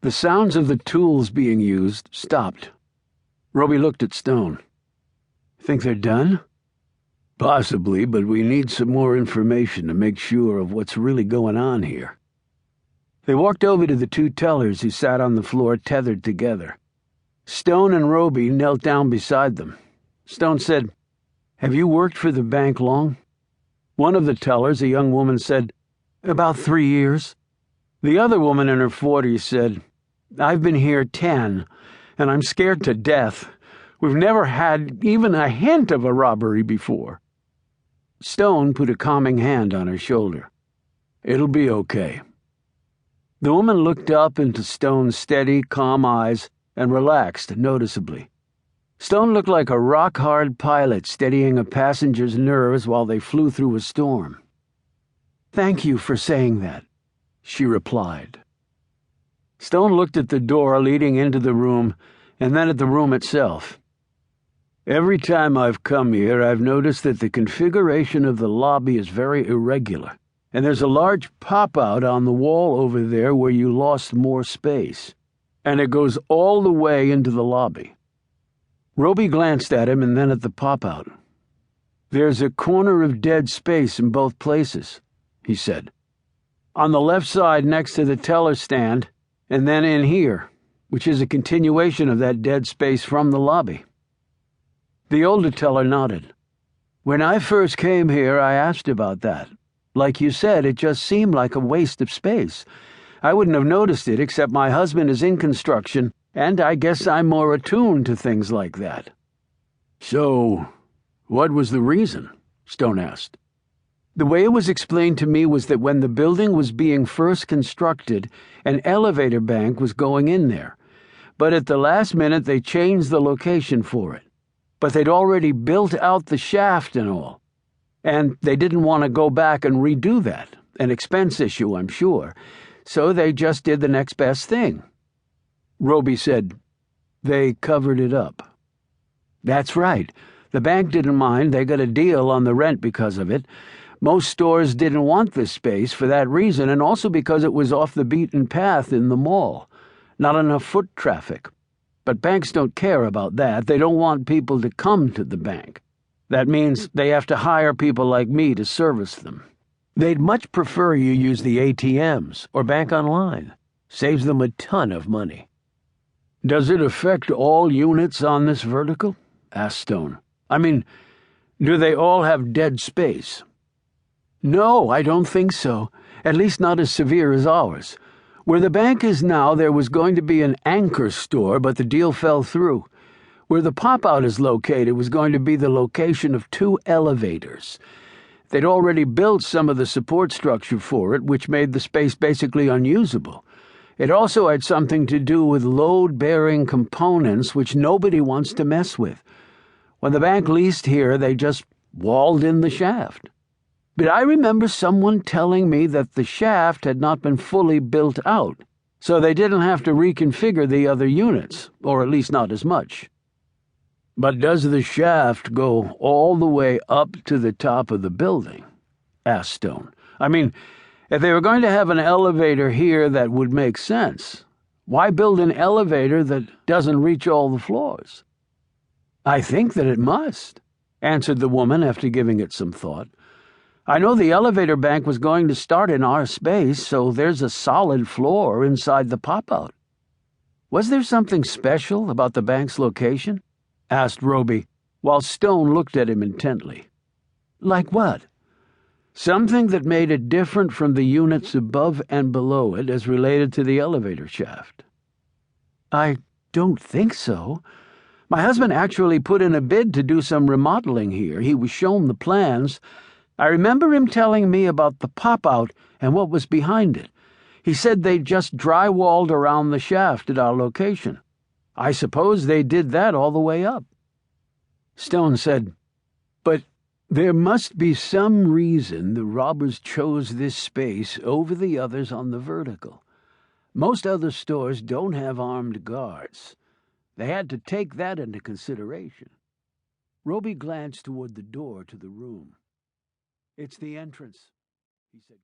The sounds of the tools being used stopped. Robie looked at Stone. "Think they're done?" "Possibly, but we need some more information to make sure of what's really going on here." They walked over to the two tellers who sat on the floor tethered together. Stone and Robie knelt down beside them. Stone said, "Have you worked for the bank long?" One of the tellers, a young woman, said, "About 3 years." The other woman in her 40s said, "I've been here 10, and I'm scared to death. We've never had even a hint of a robbery before." Stone put a calming hand on her shoulder. "It'll be okay." The woman looked up into Stone's steady, calm eyes and relaxed noticeably. Stone looked like a rock-hard pilot steadying a passenger's nerves while they flew through a storm. "Thank you for saying that," she replied. Stone looked at the door leading into the room and then at the room itself. "Every time I've come here, I've noticed that the configuration of the lobby is very irregular, and there's a large pop-out on the wall over there where you lost more space, and it goes all the way into the lobby." Robie glanced at him and then at the pop-out. "There's a corner of dead space in both places," he said. "On the left side next to the teller stand, and then in here, which is a continuation of that dead space from the lobby." The older teller nodded. "When I first came here, I asked about that. Like you said, it just seemed like a waste of space. I wouldn't have noticed it except my husband is in construction, and I guess I'm more attuned to things like that." "So, what was the reason?" Stone asked. "The way it was explained to me was that when the building was being first constructed, an elevator bank was going in there. But at the last minute they changed the location for it. But they'd already built out the shaft and all. And they didn't want to go back and redo that. An expense issue, I'm sure. So they just did the next best thing." Robie said, "They covered it up." "That's right. The bank didn't mind. They got a deal on the rent because of it. Most stores didn't want this space for that reason, and also because it was off the beaten path in the mall. Not enough foot traffic. But banks don't care about that. They don't want people to come to the bank. That means they have to hire people like me to service them. They'd much prefer you use the ATMs or bank online. Saves them a ton of money." "Does it affect all units on this vertical?" asked Stone. "I mean, do they all have dead space?" "No, I don't think so. At least not as severe as ours. Where the bank is now, there was going to be an anchor store, but the deal fell through. Where the pop-out is located was going to be the location of 2 elevators. They'd already built some of the support structure for it, which made the space basically unusable. It also had something to do with load-bearing components which nobody wants to mess with. When the bank leased here, they just walled in the shaft. But I remember someone telling me that the shaft had not been fully built out, so they didn't have to reconfigure the other units, or at least not as much." "But does the shaft go all the way up to the top of the building?" asked Stone. "I mean, if they were going to have an elevator here, that would make sense. Why build an elevator that doesn't reach all the floors?" "I think that it must," answered the woman after giving it some thought. "I know the elevator bank was going to start in our space, so there's a solid floor inside the pop-out." "Was there something special about the bank's location?" asked Robie, while Stone looked at him intently. "Like what?" "Something that made it different from the units above and below it as related to the elevator shaft." "I don't think so. My husband actually put in a bid to do some remodeling here. He was shown the plans. I remember him telling me about the pop-out and what was behind it. He said they'd just drywalled around the shaft at our location. I suppose they did that all the way up." Stone said, "But there must be some reason the robbers chose this space over the others on the vertical. Most other stores don't have armed guards. They had to take that into consideration." Robie glanced toward the door to the room. "It's the entrance," he said.